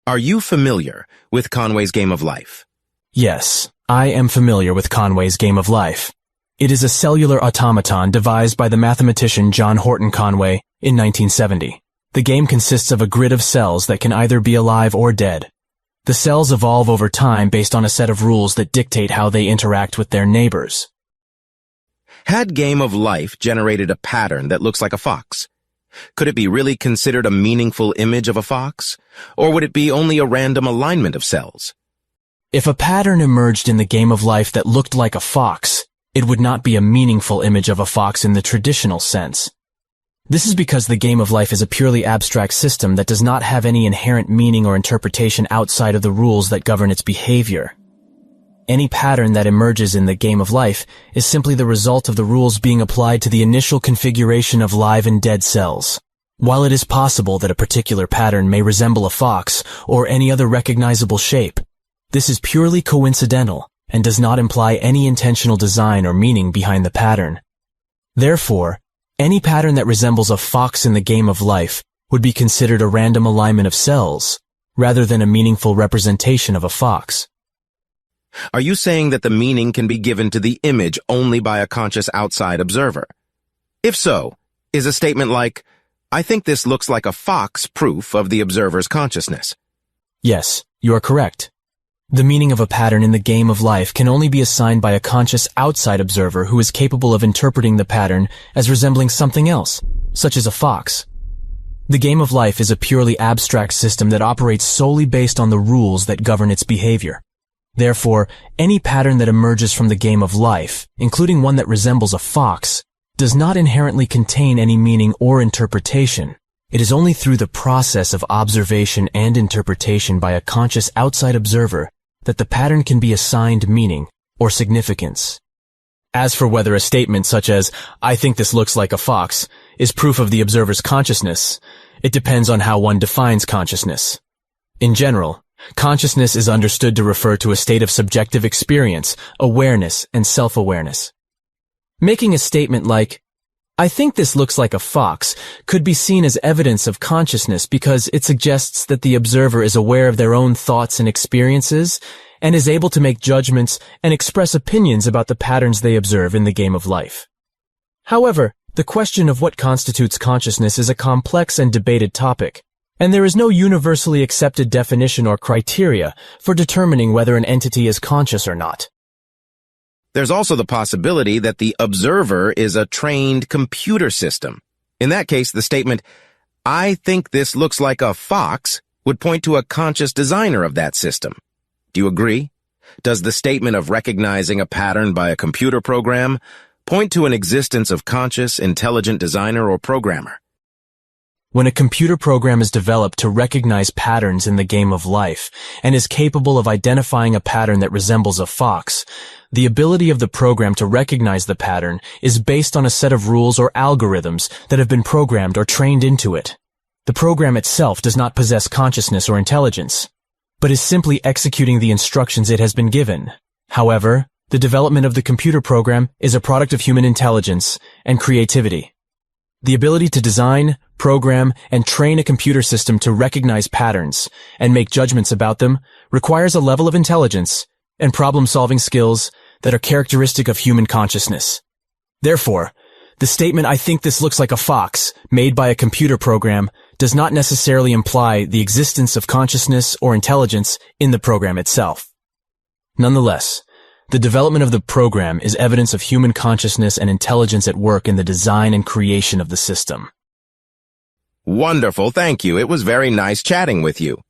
Are you familiar with Conway's game of life? Yes, I am familiar with Conway's game of life. It is a cellular automaton devised by the mathematician John Horton Conway in 1970. The game consists of a grid of cells that can either be alive or dead. The cells evolve over time based on a set of rules that dictate how they interact with their neighbors. Had game of life generated a pattern that looks like a fox? Could it be really considered a meaningful image of a fox? Or would it be only a random alignment of cells? If a pattern emerged in the game of life that looked like a fox, it would not be a meaningful image of a fox in the traditional sense. This is because the game of life is a purely abstract system that does not have any inherent meaning or interpretation outside of the rules that govern its behavior. Any pattern that emerges in the game of life is simply the result of the rules being applied to the initial configuration of live and dead cells. While it is possible that a particular pattern may resemble a fox or any other recognizable shape, this is purely coincidental and does not imply any intentional design or meaning behind the pattern. Therefore, any pattern that resembles a fox in the game of life would be considered a random alignment of cells, rather than a meaningful representation of a fox. Are you saying that the meaning can be given to the image only by a conscious outside observer? If so, is a statement like, "I think this looks like a fox," proof of the observer's consciousness? Yes, you are correct. The meaning of a pattern in the game of life can only be assigned by a conscious outside observer who is capable of interpreting the pattern as resembling something else, such as a fox. The game of life is a purely abstract system that operates solely based on the rules that govern its behavior. Therefore, any pattern that emerges from the game of life, including one that resembles a fox, does not inherently contain any meaning or interpretation. It is only through the process of observation and interpretation by a conscious outside observer that the pattern can be assigned meaning or significance. As for whether a statement such as, "I think this looks like a fox," is proof of the observer's consciousness, it depends on how one defines consciousness. In general, consciousness is understood to refer to a state of subjective experience, awareness, and self-awareness. Making a statement like, "I think this looks like a fox," could be seen as evidence of consciousness because it suggests that the observer is aware of their own thoughts and experiences and is able to make judgments and express opinions about the patterns they observe in the game of life. However, the question of what constitutes consciousness is a complex and debated topic, and there is no universally accepted definition or criteria for determining whether an entity is conscious or not. There's also the possibility that the observer is a trained computer system. In that case, the statement, "I think this looks like a fox," would point to a conscious designer of that system. Do you agree? Does the statement of recognizing a pattern by a computer program point to an existence of conscious, intelligent designer or programmer? When a computer program is developed to recognize patterns in the game of life and is capable of identifying a pattern that resembles a fox, the ability of the program to recognize the pattern is based on a set of rules or algorithms that have been programmed or trained into it. The program itself does not possess consciousness or intelligence, but is simply executing the instructions it has been given. However, the development of the computer program is a product of human intelligence and creativity. The ability to design, program, and train a computer system to recognize patterns and make judgments about them requires a level of intelligence and problem-solving skills that are characteristic of human consciousness. Therefore, the statement, "I think this looks like a fox," made by a computer program does not necessarily imply the existence of consciousness or intelligence in the program itself. Nonetheless, the development of the program is evidence of human consciousness and intelligence at work in the design and creation of the system. Wonderful, thank you. It was very nice chatting with you.